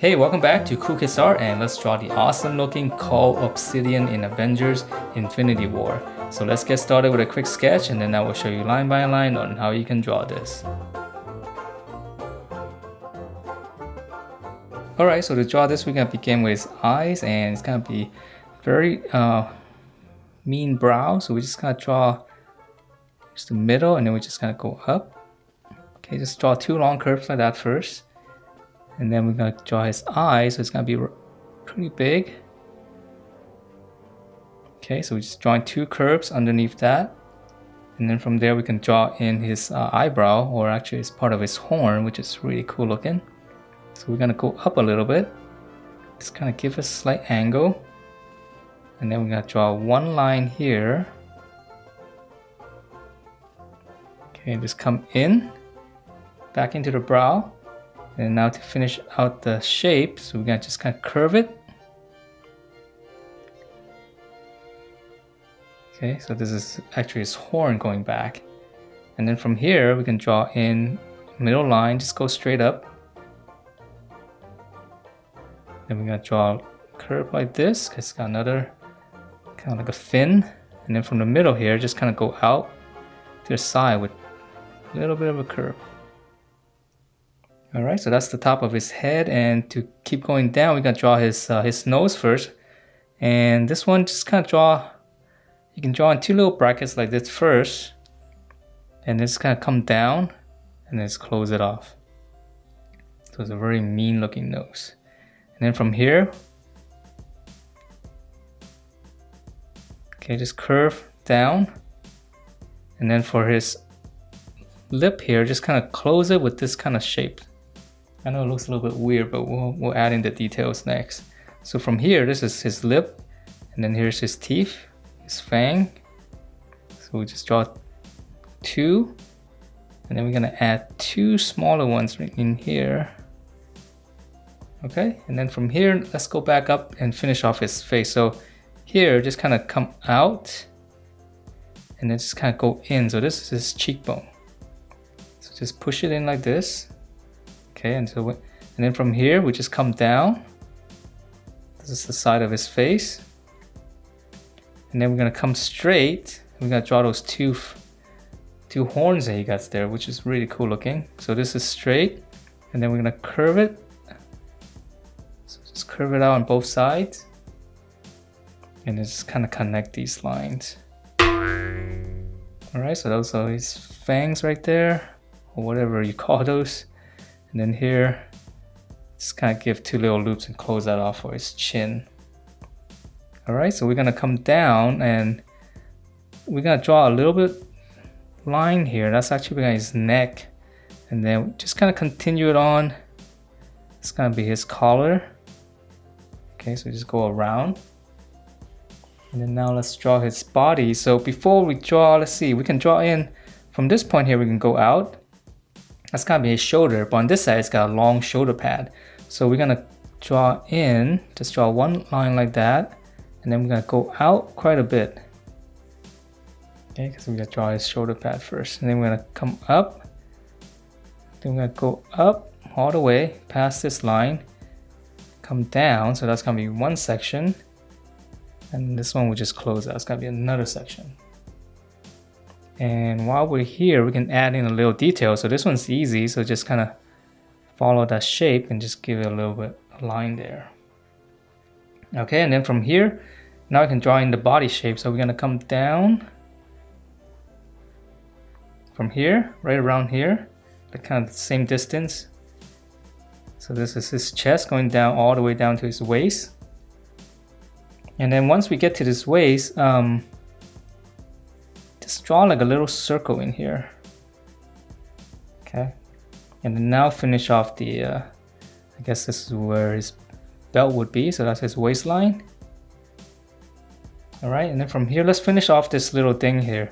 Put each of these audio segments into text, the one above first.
Hey, welcome back to Cool Kids Art, and let's draw the awesome looking Cull Obsidian in Avengers Infinity War. So let's get started with a quick sketch, and then I will show you line by line on how you can draw this. Alright, so to draw this, we're going to begin with his eyes, and it's going to be very mean brow. So we're just going to draw just the middle, and then we're just going to go up. Okay, just draw two long curves like that first. And then we're going to draw his eyes, so it's going to be pretty big. Okay, so we're just drawing two curves underneath that. And then from there we can draw in his eyebrow, or actually it's part of his horn, which is really cool looking. So we're going to go up a little bit. Just kind of give a slight angle. And then we're going to draw one line here. Okay, and just come in, back into the brow. And now to finish out the shape, so we're going to just kind of curve it. Okay, so this is actually his horn going back. And then from here, we can draw in middle line, just go straight up. Then we're going to draw a curve like this, because it's got another kind of like a fin. And then from the middle here, just kind of go out to the side with a little bit of a curve. Alright, so that's the top of his head, and to keep going down, we're going to draw his nose first. And this one, just kind of draw, you can draw in two little brackets like this first, and just kind of come down, and then just close it off. So it's a very mean looking nose. And then from here, okay, just curve down. And then for his lip here, just kind of close it with this kind of shape. I know it looks a little bit weird, but we'll add in the details next. So from here, this is his lip, and then here's his teeth, his fang. So we just draw two, and then we're gonna add two smaller ones right in here. Okay, and then from here, let's go back up and finish off his face. So here, just kind of come out, and then just kind of go in. So this is his cheekbone. So just push it in like this. Okay, and then from here we just come down. This is the side of his face, and then we're gonna come straight. We're gonna draw those two horns that he got there, which is really cool looking. So this is straight, and then we're gonna curve it. So just curve it out on both sides, and then just kind of connect these lines. All right, so those are his fangs right there, or whatever you call those. And then here, just kind of give two little loops and close that off for his chin. All right, so we're gonna come down and we're gonna draw a little bit line here. That's actually his neck. And then just kind of continue it on. It's gonna be his collar. Okay, so just go around. And then now let's draw his body. So before we draw, let's see, we can draw in from this point here, we can go out. That's gonna be his shoulder, but on this side, it's got a long shoulder pad. So we're gonna draw in, just draw one line like that, and then we're gonna go out quite a bit. Okay, because we're gonna draw his shoulder pad first, and then we're gonna come up. Then we're gonna go up all the way past this line, come down. So that's gonna be one section, and this one will just close out. It's gonna be another section. And while we're here, we can add in a little detail. So this one's easy, so just kind of follow that shape and just give it a little bit of line there. Okay, and then from here, now I can draw in the body shape. So we're gonna come down from here, right around here, but kind of the same distance. So this is his chest going down all the way down to his waist. And then once we get to this waist, just draw like a little circle in here. Okay, and then now finish off the, I guess this is where his belt would be, so that's his waistline. All right, and then from here, let's finish off this little thing here.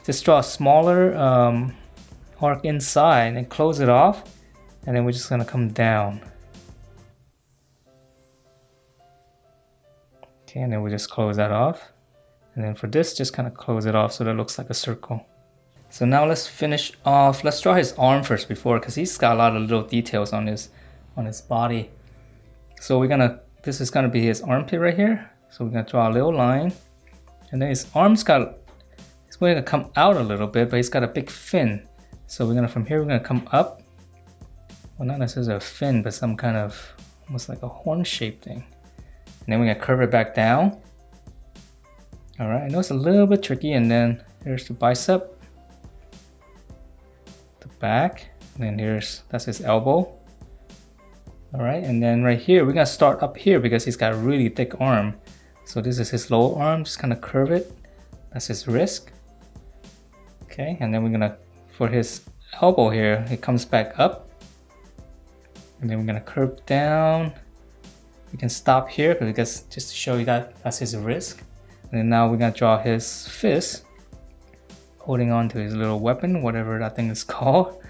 Just draw a smaller arc inside and close it off, and then we're just gonna come down. Okay, and then we just close that off. And then for this, just kind of close it off so that it looks like a circle. So now let's finish off. Let's draw his arm first because he's got a lot of little details on his body. So this is gonna be his armpit right here. So we're gonna draw a little line, and then his arm's going to come out a little bit, but he's got a big fin. So from here we're gonna come up. Well, not necessarily a fin, but some kind of almost like a horn-shaped thing. And then we're gonna curve it back down. All right, I know it's a little bit tricky. And then here's the bicep, the back, and then that's his elbow. All right, and then right here, we're gonna start up here because he's got a really thick arm. So this is his lower arm, just kind of curve it. That's his wrist. Okay, and then for his elbow here, it comes back up. And then we're gonna curve down. We can stop here because just to show you that's his wrist. And then now we're gonna draw his fist, holding on to his little weapon, whatever that thing is called.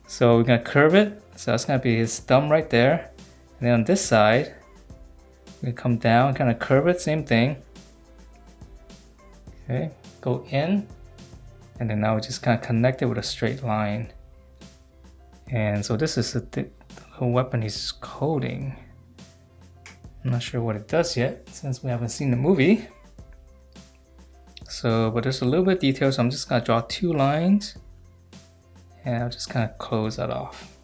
So we're gonna curve it. So that's gonna be his thumb right there. And then on this side, we come down, kind of curve it, same thing. Okay, go in. And then now we just kind of connect it with a straight line. And so this is the weapon he's holding. I'm not sure what it does yet, since we haven't seen the movie. So, but there's a little bit of detail, so I'm just gonna draw 2 lines. And I'll just kind of close that off.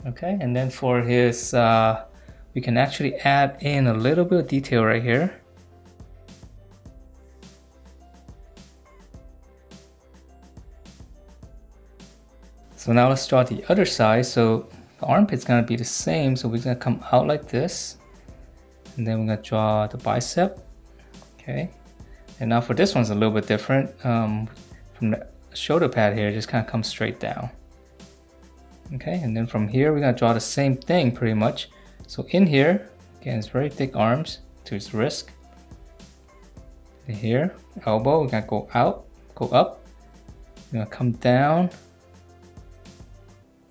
Okay, and then for his, we can actually add in a little bit of detail right here. So now let's draw the other side. So the armpit's gonna be the same, so we're gonna come out like this. And then we're gonna draw the bicep. Okay, and now for this one's a little bit different. From the shoulder pad here, just kind of comes straight down. Okay, and then from here we're gonna draw the same thing pretty much. So in here, again, it's very thick arms to his wrist. And here, elbow, we're gonna go out, go up. We're gonna come down.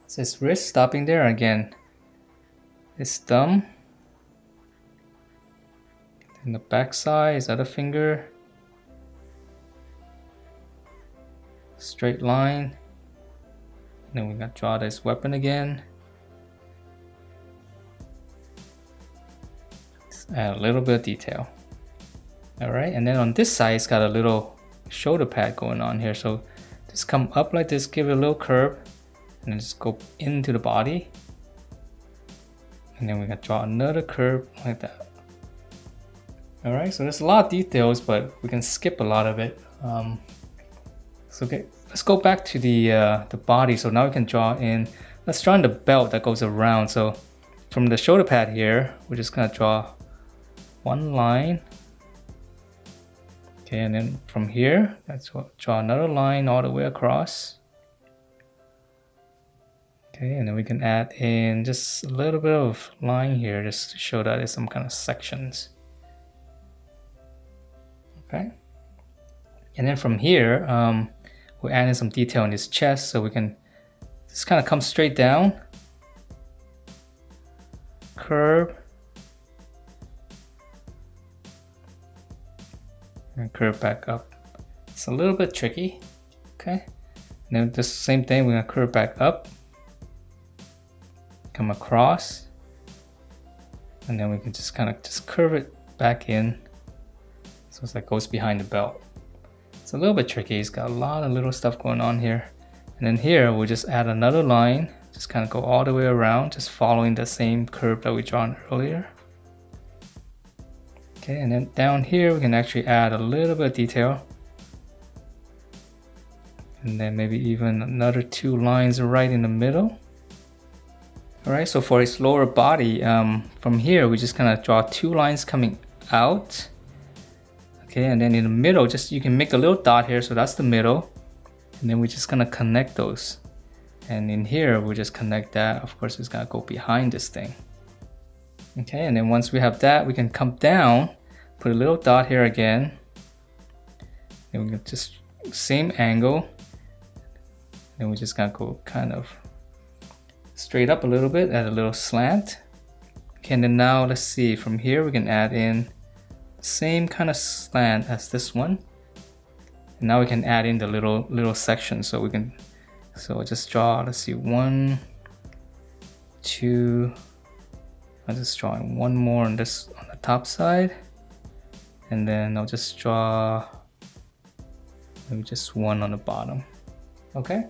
It's his wrist stopping there again. His thumb. And the back side, his other finger. Straight line. Then we're gonna draw this weapon again. Just add a little bit of detail. Alright, and then on this side, it's got a little shoulder pad going on here. So just come up like this, give it a little curve, and then just go into the body. And then we're gonna draw another curve like that. Alright, so there's a lot of details, but we can skip a lot of it. So okay, let's go back to the body. So now we can draw in, let's draw in the belt that goes around. So from the shoulder pad here, we're just gonna draw 1 line. Okay, and then from here, let's draw another line all the way across. Okay, and then we can add in just a little bit of line here just to show that it's some kind of sections. Okay, and then from here, we're adding some detail in his chest, so we can just kind of come straight down, curve, and curve back up. It's a little bit tricky. Okay, and then the same thing, we're gonna curve back up, come across, and then we can just kind of curve it back in, so it's like goes behind the belt. It's a little bit tricky. It's got a lot of little stuff going on here. And then here we'll just add another line, just kind of go all the way around, just following the same curve that we drawn earlier. Okay, and then down here we can actually add a little bit of detail, and then maybe even another 2 lines right in the middle. All right, so for his lower body, from here we just kind of draw 2 lines coming out. Okay, and then in the middle, you can make a little dot here, so that's the middle. And then we're just gonna connect those. And in here, we'll just connect that. Of course, it's gonna go behind this thing. Okay, and then once we have that, we can come down, put a little dot here again. And we can just, same angle. And we're just gonna go kind of straight up a little bit, add a little slant. Okay, and then now let's see, from here we can add in same kind of slant as this one, And now we can add in the little section. So we can, so I'll just draw, let's see, 1, 2, I'll just draw one more on this, on the top side. And then I'll just draw maybe just one on the bottom. Okay.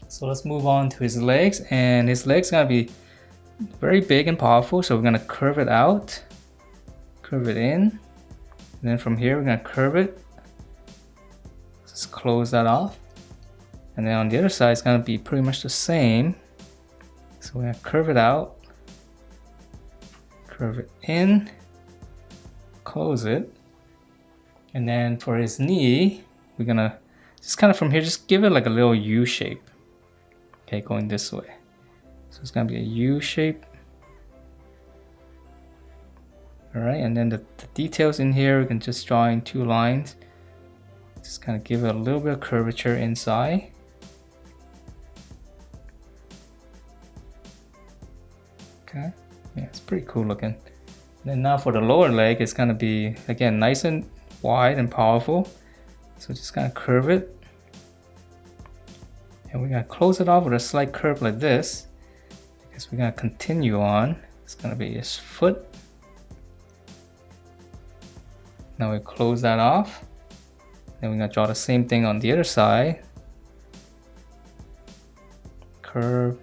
So let's move on to his legs, and his legs gonna be very big and powerful. So we're gonna curve it out, curve it in, and then from here we're gonna curve it. Just close that off, and then on the other side it's gonna be pretty much the same. So we're gonna curve it out, curve it in, close it, and then for his knee, we're gonna just kind of from here, just give it like a little U shape. Okay, going this way. So it's gonna be a U shape. All right, and then the details in here, we can just draw in 2 lines. Just kind of give it a little bit of curvature inside. Okay, yeah, it's pretty cool looking. And then now for the lower leg, it's gonna be, again, nice and wide and powerful. So just kind of curve it. And we're gonna close it off with a slight curve like this, because we're gonna continue on. It's gonna be his foot. Now we close that off. Then we're gonna draw the same thing on the other side. Curve,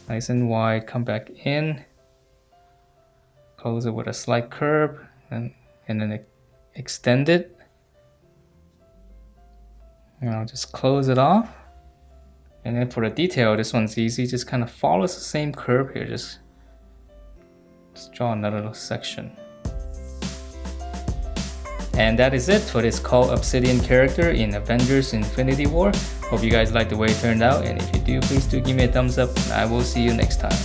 nice and wide, come back in. Close it with a slight curve, and then extend it. And I'll just close it off. And then for the detail, this one's easy. Just kind of follows the same curve here. Just draw another little section. And that is it for this Cull Obsidian character in Avengers Infinity War. Hope you guys liked the way it turned out. And if you do, please do give me a thumbs up. And I will see you next time.